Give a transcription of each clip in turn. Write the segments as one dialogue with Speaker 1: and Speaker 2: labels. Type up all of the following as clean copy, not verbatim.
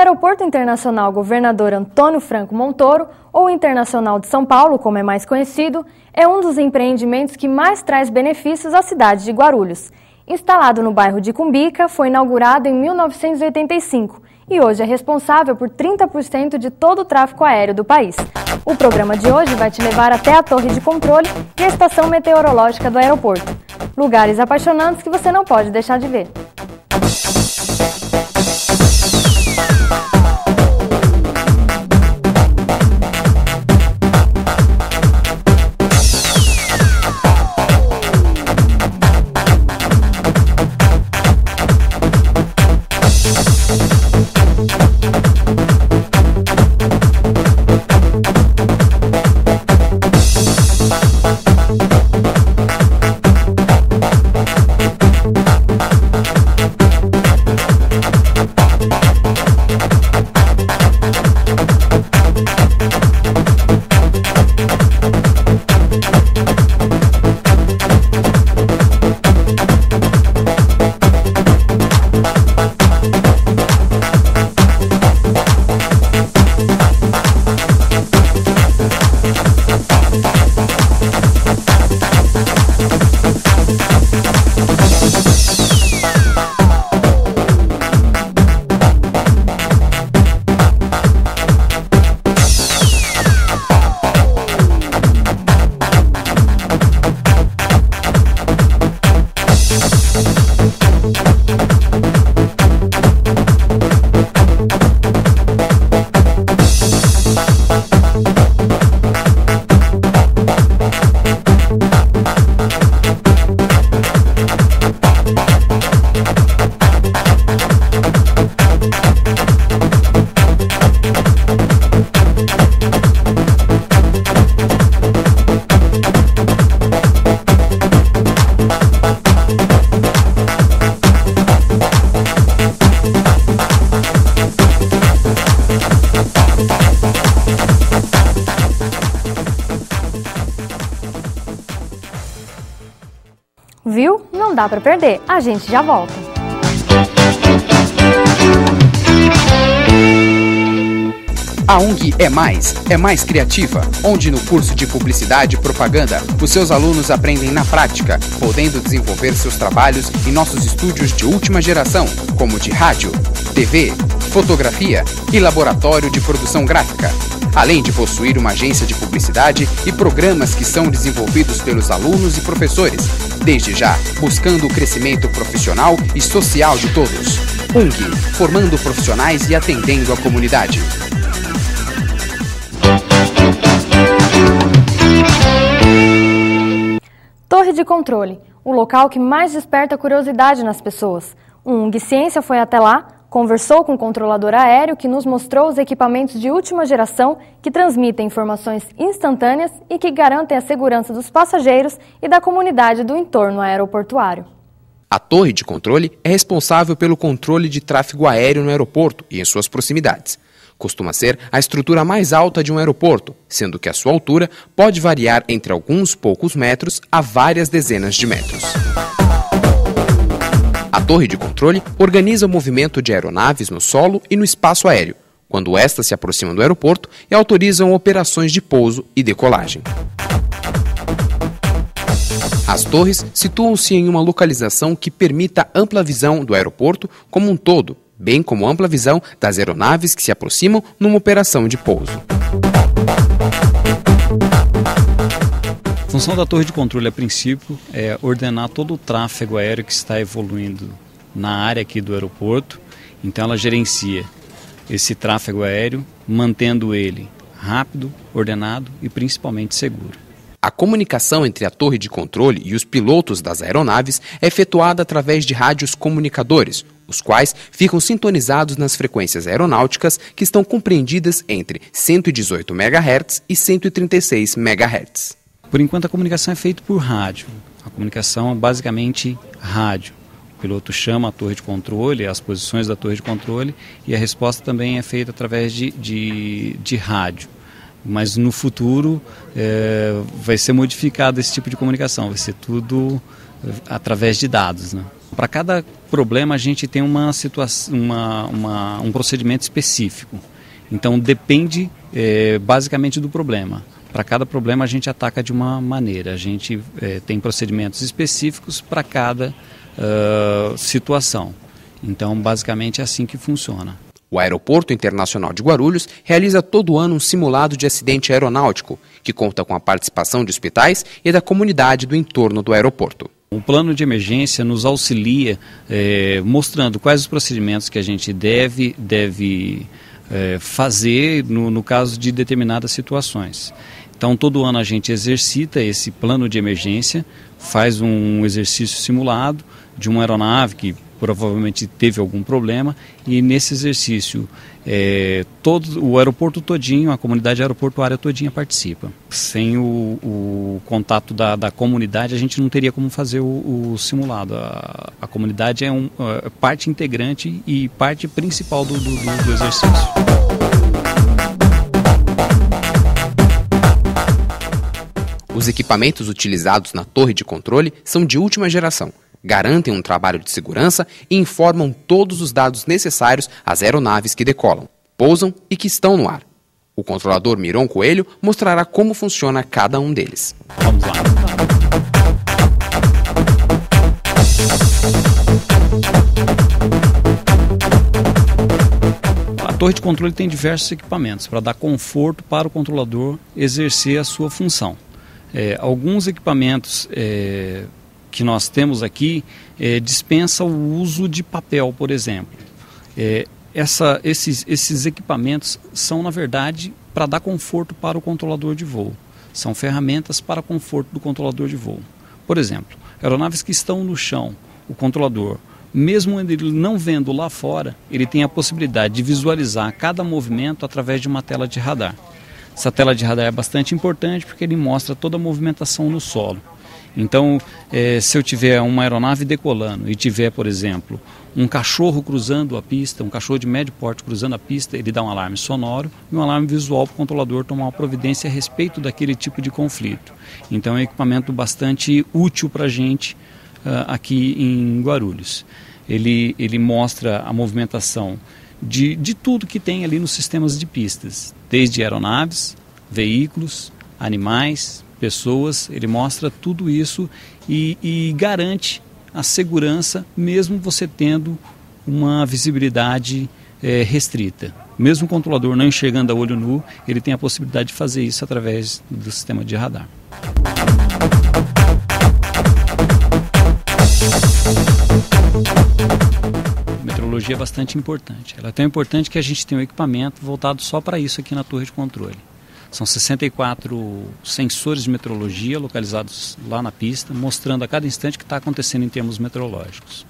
Speaker 1: Aeroporto Internacional Governador Antônio Franco Montoro, ou Internacional de São Paulo, como é mais conhecido, é um dos empreendimentos que mais traz benefícios à cidade de Guarulhos. Instalado no bairro de Cumbica, foi inaugurado em 1985 e hoje é responsável por 30% de todo o tráfego aéreo do país. O programa de hoje vai te levar até a torre de controle e a estação meteorológica do aeroporto. Lugares apaixonantes que você não pode deixar de ver. Viu? Não dá para perder. A gente já volta.
Speaker 2: A UNG é mais criativa, onde no curso de Publicidade e Propaganda, os seus alunos aprendem na prática, podendo desenvolver seus trabalhos em nossos estúdios de última geração, como de rádio, TV, fotografia e laboratório de produção gráfica, além de possuir uma agência de publicidade e programas que são desenvolvidos pelos alunos e professores, desde já buscando o crescimento profissional e social de todos. UNG, formando profissionais e atendendo a comunidade.
Speaker 1: Torre de controle, o local que mais desperta curiosidade nas pessoas. O UNG Ciência foi até lá, conversou com o controlador aéreo que nos mostrou os equipamentos de última geração que transmitem informações instantâneas e que garantem a segurança dos passageiros e da comunidade do entorno aeroportuário.
Speaker 2: A torre de controle é responsável pelo controle de tráfego aéreo no aeroporto e em suas proximidades. Costuma ser a estrutura mais alta de um aeroporto, sendo que a sua altura pode variar entre alguns poucos metros a várias dezenas de metros. A torre de controle organiza o movimento de aeronaves no solo e no espaço aéreo, quando estas se aproximam do aeroporto e autorizam operações de pouso e decolagem. As torres situam-se em uma localização que permita ampla visão do aeroporto como um todo, bem como ampla visão das aeronaves que se aproximam numa operação de pouso.
Speaker 3: A função da torre de controle, a princípio, é ordenar todo o tráfego aéreo que está evoluindo na área aqui do aeroporto. Então ela gerencia esse tráfego aéreo, mantendo ele rápido, ordenado e principalmente seguro.
Speaker 2: A comunicação entre a torre de controle e os pilotos das aeronaves é efetuada através de rádios comunicadores, os quais ficam sintonizados nas frequências aeronáuticas que estão compreendidas entre 118 MHz e 136 MHz.
Speaker 3: Por enquanto a comunicação é feita por rádio. A comunicação é basicamente rádio. O piloto chama a torre de controle, as posições da torre de controle, e a resposta também é feita através de rádio. Mas no futuro vai ser modificado esse tipo de comunicação, vai ser tudo através de dados, né? Para cada problema a gente tem uma situação, um procedimento específico. Então depende basicamente do problema. Para cada problema a gente ataca de uma maneira. A gente tem procedimentos específicos para cada situação. Então basicamente é assim que funciona.
Speaker 2: O Aeroporto Internacional de Guarulhos realiza todo ano um simulado de acidente aeronáutico, que conta com a participação de hospitais e da comunidade do entorno do aeroporto.
Speaker 3: O plano de emergência nos auxilia mostrando quais os procedimentos que a gente deve fazer no caso de determinadas situações. Então todo ano a gente exercita esse plano de emergência, faz um exercício simulado de uma aeronave que provavelmente teve algum problema, e nesse exercício todo o aeroporto todinho, a comunidade aeroportuária todinha participa. Sem o contato da comunidade a gente não teria como fazer o simulado. A comunidade é parte integrante e parte principal do exercício.
Speaker 2: Os equipamentos utilizados na torre de controle são de última geração, garantem um trabalho de segurança e informam todos os dados necessários às aeronaves que decolam, pousam e que estão no ar. O controlador Miron Coelho mostrará como funciona cada um deles.
Speaker 3: Vamos lá. A torre de controle tem diversos equipamentos para dar conforto para o controlador exercer a sua função. Alguns equipamentos que nós temos aqui dispensa o uso de papel, por exemplo. Esses equipamentos são, na verdade, para dar conforto para o controlador de voo. São ferramentas para conforto do controlador de voo. Por exemplo, aeronaves que estão no chão, o controlador, mesmo ele não vendo lá fora, ele tem a possibilidade de visualizar cada movimento através de uma tela de radar. Essa tela de radar é bastante importante porque ele mostra toda a movimentação no solo. Então, se eu tiver uma aeronave decolando e tiver, por exemplo, um cachorro cruzando a pista, um cachorro de médio porte cruzando a pista, ele dá um alarme sonoro e um alarme visual para o controlador tomar uma providência a respeito daquele tipo de conflito. Então, é um equipamento bastante útil para a gente aqui em Guarulhos. Ele mostra a movimentação de tudo que tem ali nos sistemas de pistas, desde aeronaves, veículos, animais, pessoas. Ele mostra tudo isso e garante a segurança, mesmo você tendo uma visibilidade restrita. Mesmo o controlador não enxergando a olho nu, ele tem a possibilidade de fazer isso através do sistema de radar. A metrologia é bastante importante. Ela é tão importante que a gente tem um equipamento voltado só para isso aqui na torre de controle. São 64 sensores de meteorologia localizados lá na pista, mostrando a cada instante o que está acontecendo em termos meteorológicos.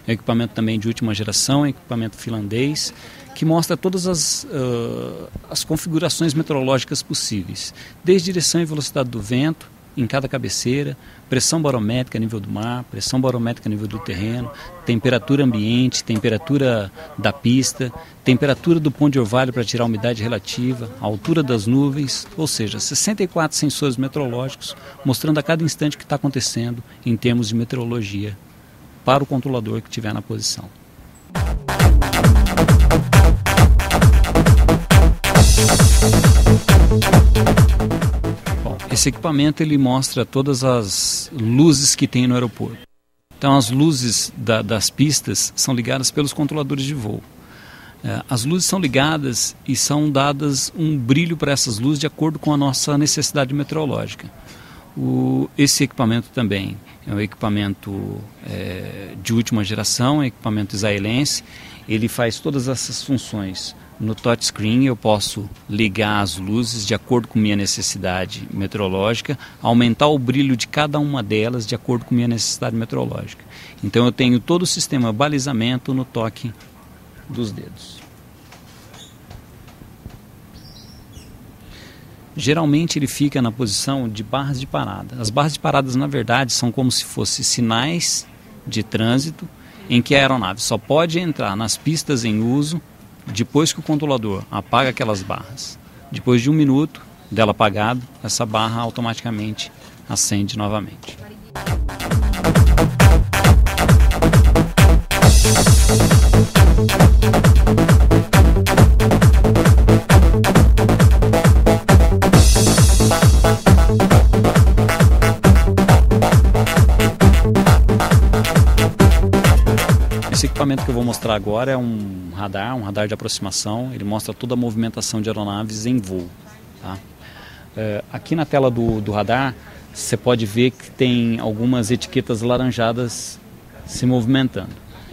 Speaker 3: É um equipamento também de última geração, é um equipamento finlandês, que mostra todas as configurações meteorológicas possíveis, desde direção e velocidade do vento, em cada cabeceira, pressão barométrica a nível do mar, pressão barométrica a nível do terreno, temperatura ambiente, temperatura da pista, temperatura do ponto de orvalho para tirar a umidade relativa, a altura das nuvens, ou seja, 64 sensores meteorológicos mostrando a cada instante o que está acontecendo em termos de meteorologia para o controlador que estiver na posição. Esse equipamento ele mostra todas as luzes que tem no aeroporto. Então as luzes das pistas são ligadas pelos controladores de voo. As luzes são ligadas e são dadas um brilho para essas luzes de acordo com a nossa necessidade meteorológica. Esse equipamento também é um equipamento de última geração, é um equipamento israelense. Ele faz todas essas funções. No touchscreen eu posso ligar as luzes de acordo com minha necessidade meteorológica, aumentar o brilho de cada uma delas de acordo com minha necessidade meteorológica. Então eu tenho todo o sistema balizamento no toque dos dedos. Geralmente ele fica na posição de barras de parada. As barras de paradas, na verdade, são como se fossem sinais de trânsito em que a aeronave só pode entrar nas pistas em uso depois que o controlador apaga aquelas barras. Depois de 1 minuto dela apagada, essa barra automaticamente acende novamente. Esse equipamento que eu vou mostrar agora é um radar de aproximação. Ele mostra toda a movimentação de aeronaves em voo. Tá? Aqui na tela do radar, você pode ver que tem algumas etiquetas laranjadas se movimentando.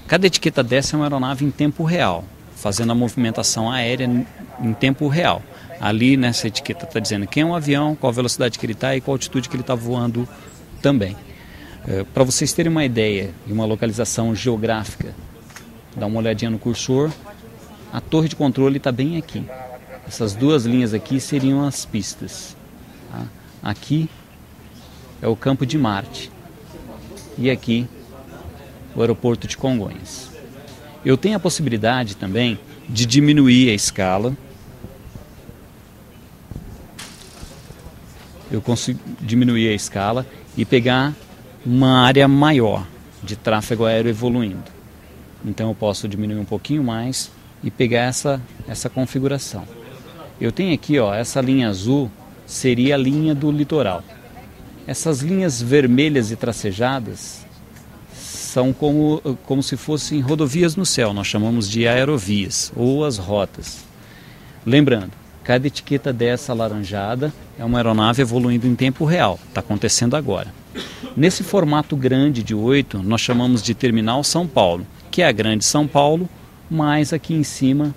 Speaker 3: Cada etiqueta dessa é uma aeronave em tempo real, fazendo a movimentação aérea em tempo real. Ali nessa etiqueta está dizendo quem é um avião, qual a velocidade que ele está e qual a altitude que ele está voando também. Para vocês terem uma ideia e uma localização geográfica, dá uma olhadinha no cursor, a torre de controle está bem aqui. Essas duas linhas aqui seriam as pistas. Tá? Aqui é o campo de Marte e aqui o aeroporto de Congonhas. Eu tenho a possibilidade também de diminuir a escala. Eu consigo diminuir a escala e pegar uma área maior de tráfego aéreo evoluindo. Então eu posso diminuir um pouquinho mais e pegar essa configuração. Eu tenho aqui, ó, essa linha azul seria a linha do litoral. Essas linhas vermelhas e tracejadas são como se fossem rodovias no céu, nós chamamos de aerovias ou as rotas. Lembrando, cada etiqueta dessa alaranjada é uma aeronave evoluindo em tempo real, está acontecendo agora. Nesse formato grande de 8, nós chamamos de Terminal São Paulo, que é a Grande São Paulo, mais aqui em cima,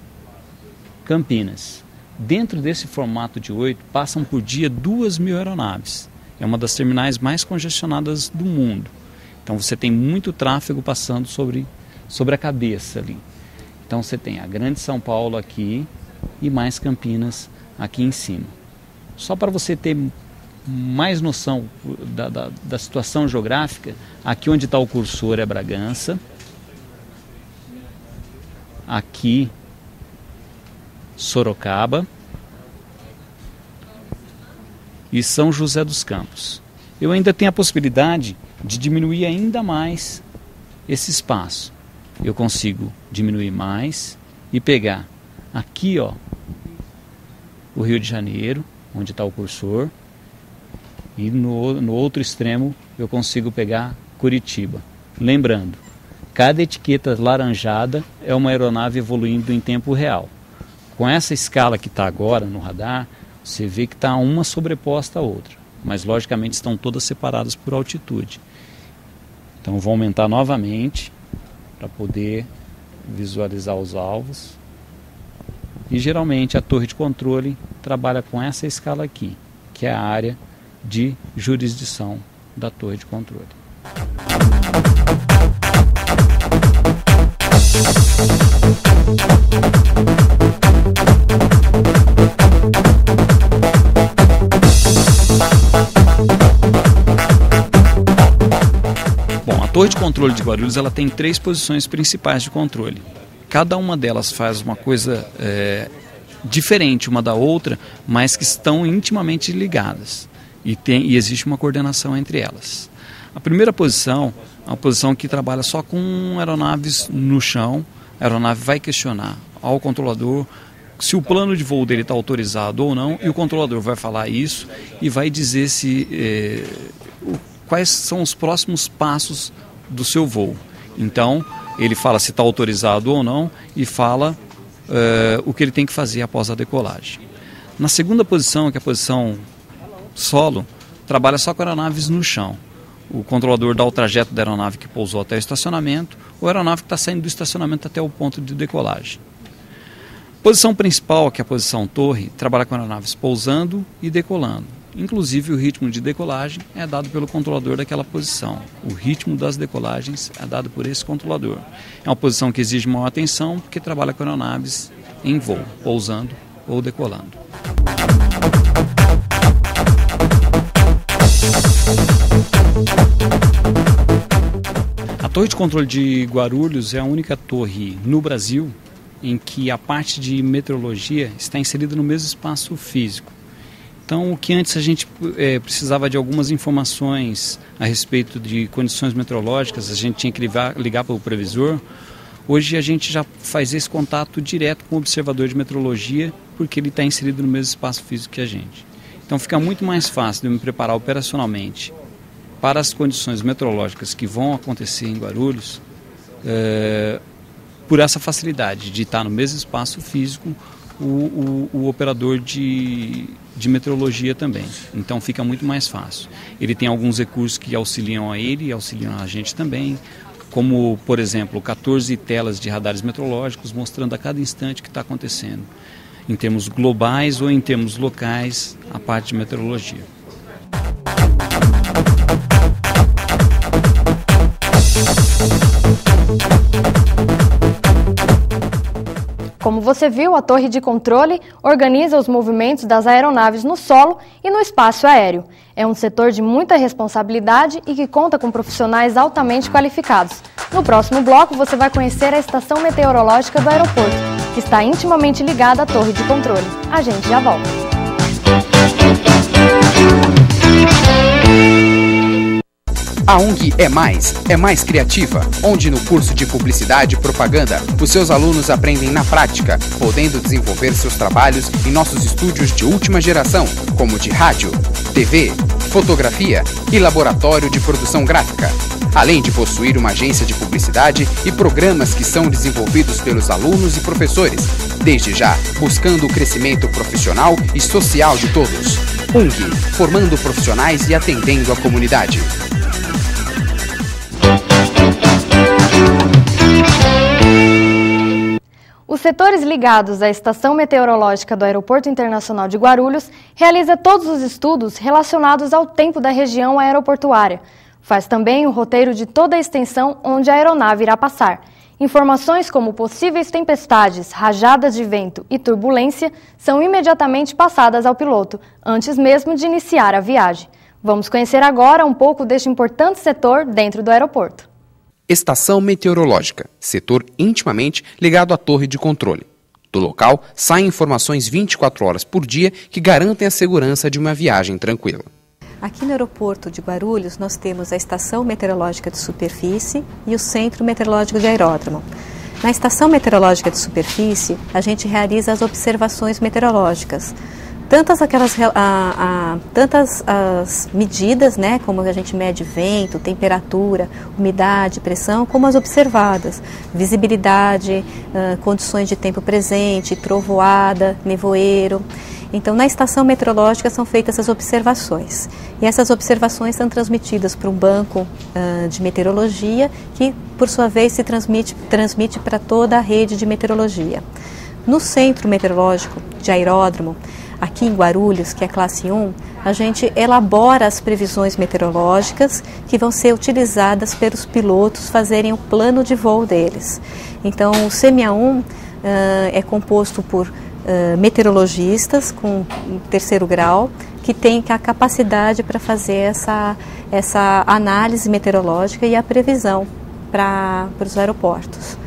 Speaker 3: Campinas. Dentro desse formato de 8, passam por dia 2.000 aeronaves. É uma das terminais mais congestionadas do mundo. Então você tem muito tráfego passando sobre a cabeça ali. Então você tem a Grande São Paulo aqui e mais Campinas aqui em cima. Só para você ter mais noção da situação geográfica, aqui onde está o cursor é Bragança, aqui Sorocaba e São José dos Campos. Eu ainda tenho a possibilidade de diminuir ainda mais esse espaço. Eu consigo diminuir mais e pegar aqui, ó, o Rio de Janeiro, onde está o cursor, e no outro extremo eu consigo pegar Curitiba. Lembrando, cada etiqueta laranjada é uma aeronave evoluindo em tempo real. Com essa escala que está agora no radar, você vê que está uma sobreposta à outra, mas logicamente estão todas separadas por altitude. Então eu vou aumentar novamente para poder visualizar os alvos. E geralmente a torre de controle trabalha com essa escala aqui, que é a área de jurisdição da torre de controle. Bom, a torre de controle de Guarulhos ela tem 3 posições principais de controle. Cada uma delas faz uma coisa diferente uma da outra, mas que estão intimamente ligadas. E existe uma coordenação entre elas. A primeira posição é uma posição que trabalha só com aeronaves no chão. A aeronave vai questionar ao controlador se o plano de voo dele está autorizado ou não, e o controlador vai falar isso e vai dizer quais são os próximos passos do seu voo. Então, ele fala se está autorizado ou não e fala o que ele tem que fazer após a decolagem. Na segunda posição, que é a posição solo, trabalha só com aeronaves no chão. O controlador dá o trajeto da aeronave que pousou até o estacionamento, ou a aeronave que está saindo do estacionamento até o ponto de decolagem. Posição principal, que é a posição torre, trabalha com aeronaves pousando e decolando. Inclusive o ritmo de decolagem é dado pelo controlador daquela posição. O ritmo das decolagens é dado por esse controlador. É uma posição que exige maior atenção porque trabalha com aeronaves em voo, pousando ou decolando. A torre de controle de Guarulhos é a única torre no Brasil em que a parte de meteorologia está inserida no mesmo espaço físico. Então, o que antes a gente precisava de algumas informações a respeito de condições meteorológicas, a gente tinha que ligar para o previsor. Hoje a gente já faz esse contato direto com o observador de meteorologia, porque ele está inserido no mesmo espaço físico que a gente. Então fica muito mais fácil de eu me preparar operacionalmente para as condições meteorológicas que vão acontecer em Guarulhos, por essa facilidade de estar no mesmo espaço físico o operador de meteorologia também. Então fica muito mais fácil. Ele tem alguns recursos que auxiliam a ele e auxiliam a gente também, como, por exemplo, 14 telas de radares meteorológicos mostrando a cada instante o que está acontecendo, em termos globais ou em termos locais, a parte de meteorologia.
Speaker 1: Como você viu, a torre de controle organiza os movimentos das aeronaves no solo e no espaço aéreo. É um setor de muita responsabilidade e que conta com profissionais altamente qualificados. No próximo bloco, você vai conhecer a estação meteorológica do aeroporto, que está intimamente ligada à torre de controle. A gente já volta.
Speaker 2: A UNG é mais criativa, onde no curso de Publicidade e Propaganda, os seus alunos aprendem na prática, podendo desenvolver seus trabalhos em nossos estúdios de última geração, como de rádio, TV, fotografia e laboratório de produção gráfica, além de possuir uma agência de publicidade e programas que são desenvolvidos pelos alunos e professores, desde já buscando o crescimento profissional e social de todos. UNG, formando profissionais e atendendo a comunidade.
Speaker 1: Os setores ligados à Estação Meteorológica do Aeroporto Internacional de Guarulhos realiza todos os estudos relacionados ao tempo da região aeroportuária. Faz também o roteiro de toda a extensão onde a aeronave irá passar. Informações como possíveis tempestades, rajadas de vento e turbulência são imediatamente passadas ao piloto, antes mesmo de iniciar a viagem. Vamos conhecer agora um pouco deste importante setor dentro do aeroporto.
Speaker 2: Estação Meteorológica, setor intimamente ligado à torre de controle. Do local, saem informações 24 horas por dia que garantem a segurança de uma viagem tranquila.
Speaker 4: Aqui no aeroporto de Guarulhos, nós temos a Estação Meteorológica de Superfície e o Centro Meteorológico de Aeródromo. Na Estação Meteorológica de Superfície, a gente realiza as observações meteorológicas. Tantas as medidas, né, como a gente mede vento, temperatura, umidade, pressão, como as observadas, visibilidade, condições de tempo presente, trovoada, nevoeiro. Então, na estação meteorológica são feitas as observações. E essas observações são transmitidas para um banco de meteorologia, que, por sua vez, se transmite para toda a rede de meteorologia. No Centro Meteorológico de Aeródromo, aqui em Guarulhos, que é classe 1, a gente elabora as previsões meteorológicas que vão ser utilizadas pelos pilotos fazerem o plano de voo deles. Então, o CMA1 é composto por meteorologistas com terceiro grau, que tem a capacidade para fazer essa análise meteorológica e a previsão para os aeroportos.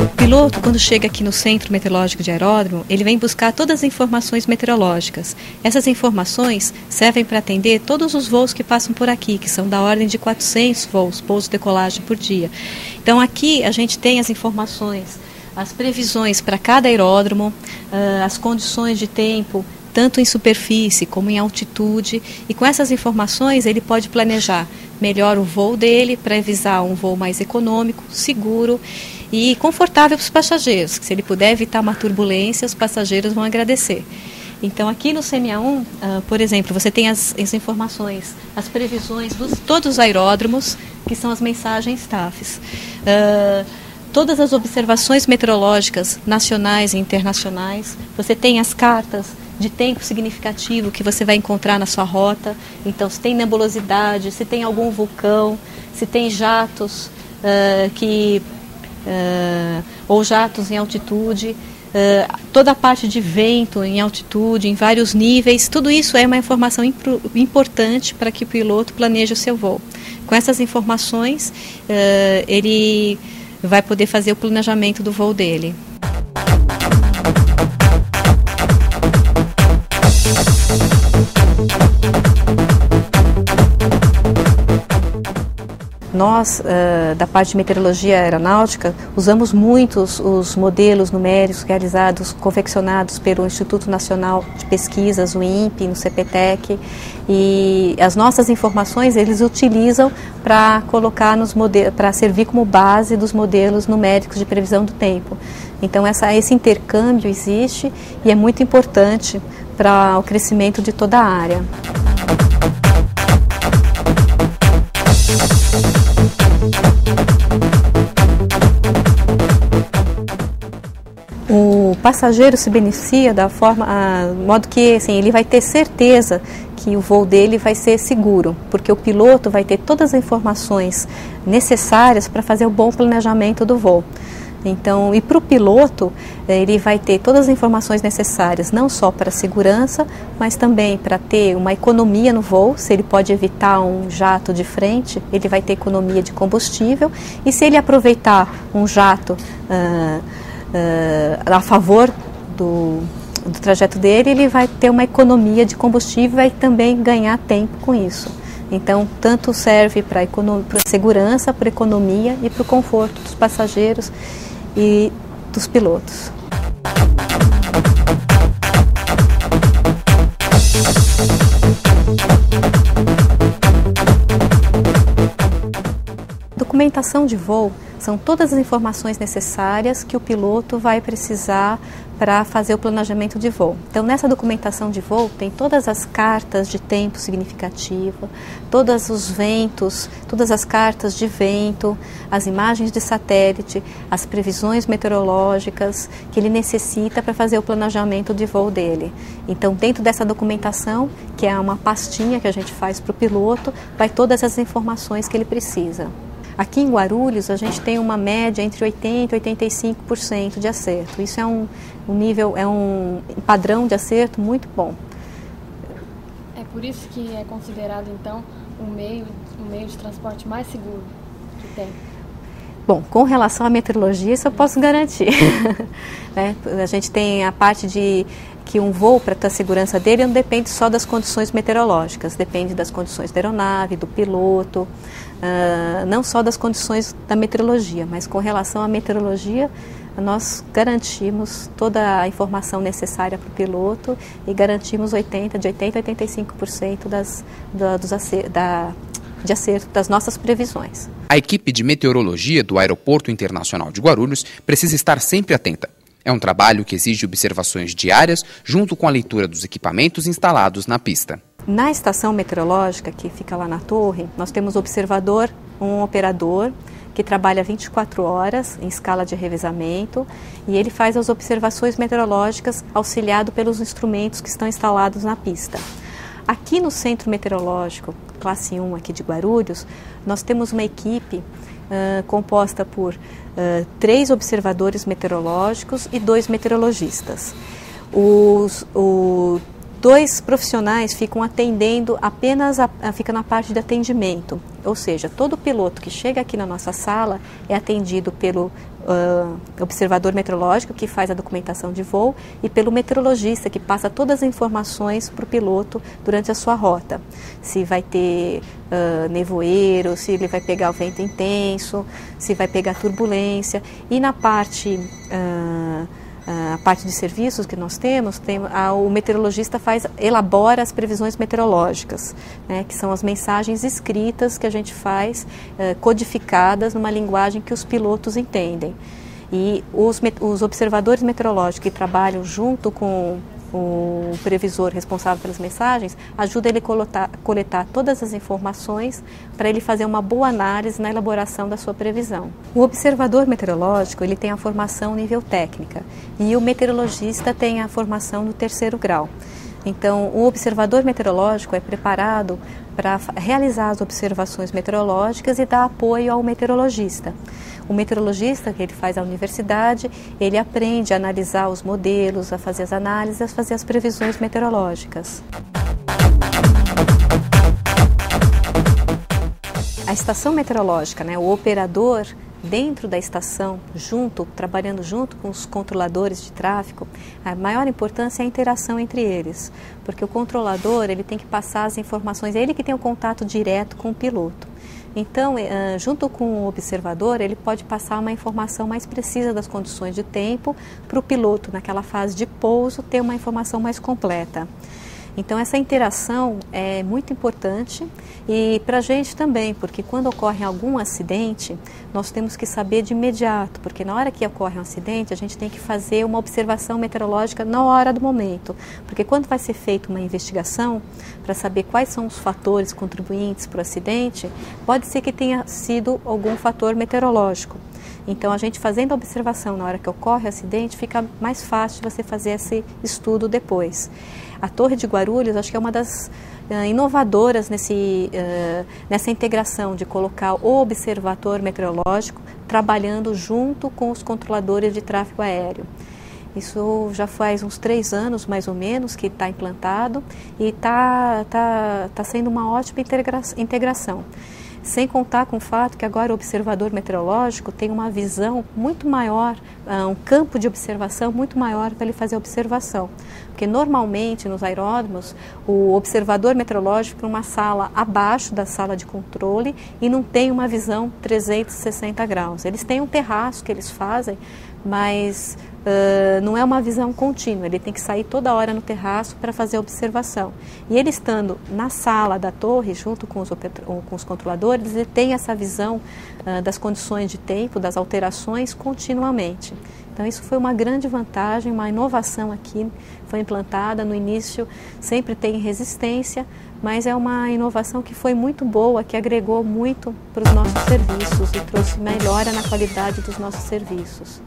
Speaker 4: O piloto, quando chega aqui no Centro Meteorológico de Aeródromo, ele vem buscar todas as informações meteorológicas. Essas informações servem para atender todos os voos que passam por aqui, que são da ordem de 400 voos, pouso e decolagem por dia. Então aqui a gente tem as informações, as previsões para cada aeródromo, as condições de tempo, tanto em superfície como em altitude, e com essas informações ele pode planejar melhor o voo dele para visar um voo mais econômico, seguro e confortável para os passageiros, que se ele puder evitar uma turbulência, os passageiros vão agradecer. Então aqui no CMA1, por exemplo, você tem as informações, as previsões de todos os aeródromos, que são as mensagens TAFs. Todas as observações meteorológicas nacionais e internacionais, você tem as cartas de tempo significativo que você vai encontrar na sua rota. Então, se tem nebulosidade, se tem algum vulcão, se tem jatos ou jatos em altitude, toda a parte de vento em altitude, em vários níveis, tudo isso é uma informação importante para que o piloto planeje o seu voo. Com essas informações, ele vai poder fazer o planejamento do voo dele. Nós, da parte de meteorologia aeronáutica, usamos muitos os modelos numéricos realizados, confeccionados pelo Instituto Nacional de Pesquisas, o INPE, no CPTEC, e as nossas informações eles utilizam para colocar nos modelos, para servir como base dos modelos numéricos de previsão do tempo. Então esse intercâmbio existe e é muito importante para o crescimento de toda a área. O passageiro se beneficia da forma, modo que assim, ele vai ter certeza que o voo dele vai ser seguro, porque o piloto vai ter todas as informações necessárias para fazer o bom planejamento do voo. Então, e para o piloto, ele vai ter todas as informações necessárias, não só para a segurança, mas também para ter uma economia no voo. Se ele pode evitar um jato de frente, ele vai ter economia de combustível, e se ele aproveitar um jato a favor do trajeto dele, ele vai ter uma economia de combustível e vai também ganhar tempo com isso. Então, tanto serve para a segurança, para a economia e para o conforto dos passageiros e dos pilotos. Documentação de voo são todas as informações necessárias que o piloto vai precisar para fazer o planejamento de voo. Então, nessa documentação de voo tem todas as cartas de tempo significativa, todos os ventos, todas as cartas de vento, as imagens de satélite, as previsões meteorológicas que ele necessita para fazer o planejamento de voo dele. Então, dentro dessa documentação, que é uma pastinha que a gente faz para o piloto, vai todas as informações que ele precisa. Aqui em Guarulhos, a gente tem uma média entre 80% e 85% de acerto. Isso é um padrão de acerto muito bom.
Speaker 1: É por isso que é considerado, então, o meio de transporte mais seguro que tem.
Speaker 4: Bom, com relação à meteorologia, isso eu posso garantir. A gente tem a parte de que um voo, para ter a segurança dele, não depende só das condições meteorológicas, depende das condições da aeronave, do piloto, não só das condições da meteorologia, mas com relação à meteorologia, nós garantimos toda a informação necessária para o piloto e garantimos de 80% a 85% de acerto das nossas previsões.
Speaker 2: A equipe de meteorologia do Aeroporto Internacional de Guarulhos precisa estar sempre atenta. É um trabalho que exige observações diárias junto com a leitura dos equipamentos instalados na pista.
Speaker 4: Na estação meteorológica, que fica lá na torre, nós temos observador, um operador, que trabalha 24 horas em escala de revezamento, e ele faz as observações meteorológicas auxiliado pelos instrumentos que estão instalados na pista. Aqui no Centro Meteorológico, classe 1 aqui de Guarulhos, nós temos uma equipe composta por 3 observadores meteorológicos e 2 meteorologistas. Os 2 profissionais ficam atendendo apenas, fica na parte de atendimento, ou seja, todo piloto que chega aqui na nossa sala é atendido pelo observador meteorológico, que faz a documentação de voo, e pelo meteorologista, que passa todas as informações para o piloto durante a sua rota. Se vai ter nevoeiro, se ele vai pegar o vento intenso, se vai pegar turbulência. E na parte... a parte de serviços que nós temos, o meteorologista elabora as previsões meteorológicas, né, que são as mensagens escritas que a gente faz, codificadas numa linguagem que os pilotos entendem. E os observadores meteorológicos que trabalham junto com o previsor responsável pelas mensagens, ajuda ele a coletar todas as informações para ele fazer uma boa análise na elaboração da sua previsão. O observador meteorológico, ele tem a formação nível técnica e o meteorologista tem a formação no 3º grau. Então, o observador meteorológico é preparado para realizar as observações meteorológicas e dar apoio ao meteorologista. O meteorologista, que ele faz a universidade, ele aprende a analisar os modelos, a fazer as análises, a fazer as previsões meteorológicas. A estação meteorológica, né, o operador dentro da estação, trabalhando junto com os controladores de tráfego, a maior importância é a interação entre eles, porque o controlador ele tem que passar as informações, é ele que tem o contato direto com o piloto. Então, junto com o observador, ele pode passar uma informação mais precisa das condições de tempo para o piloto, naquela fase de pouso, ter uma informação mais completa. Então, essa interação é muito importante e para a gente também, porque quando ocorre algum acidente, nós temos que saber de imediato, porque na hora que ocorre um acidente, a gente tem que fazer uma observação meteorológica na hora do momento, porque quando vai ser feita uma investigação, para saber quais são os fatores contribuintes para o acidente, pode ser que tenha sido algum fator meteorológico. Então, a gente fazendo a observação na hora que ocorre o acidente, fica mais fácil você fazer esse estudo depois. A Torre de Guarulhos, acho que é uma das inovadoras nessa integração de colocar o observador meteorológico trabalhando junto com os controladores de tráfego aéreo. Isso já faz uns 3 anos, mais ou menos, que está implantado e está sendo uma ótima integração. Sem contar com o fato que agora o observador meteorológico tem uma visão muito maior, um campo de observação muito maior para ele fazer a observação. Porque normalmente nos aeródromos o observador meteorológico fica numa sala abaixo da sala de controle e não tem uma visão 360 graus. Eles têm um terraço que eles fazem, mas não é uma visão contínua, ele tem que sair toda hora no terraço para fazer a observação. E ele estando na sala da torre, junto com os controladores, ele tem essa visão das condições de tempo, das alterações continuamente. Então isso foi uma grande vantagem, uma inovação aqui, foi implantada no início, sempre tem resistência, mas é uma inovação que foi muito boa, que agregou muito para os nossos serviços e trouxe melhora na qualidade dos nossos serviços.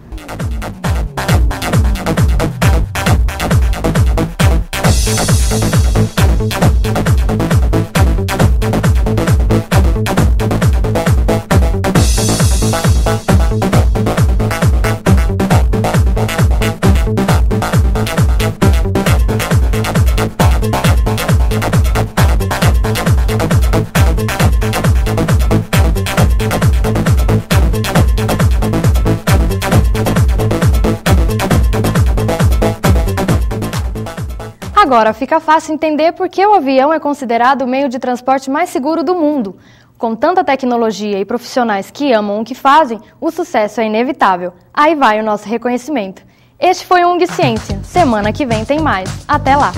Speaker 1: Agora fica fácil entender por que o avião é considerado o meio de transporte mais seguro do mundo. Com tanta tecnologia e profissionais que amam o que fazem, o sucesso é inevitável. Aí vai o nosso reconhecimento. Este foi o UNG Ciência. Semana que vem tem mais. Até lá!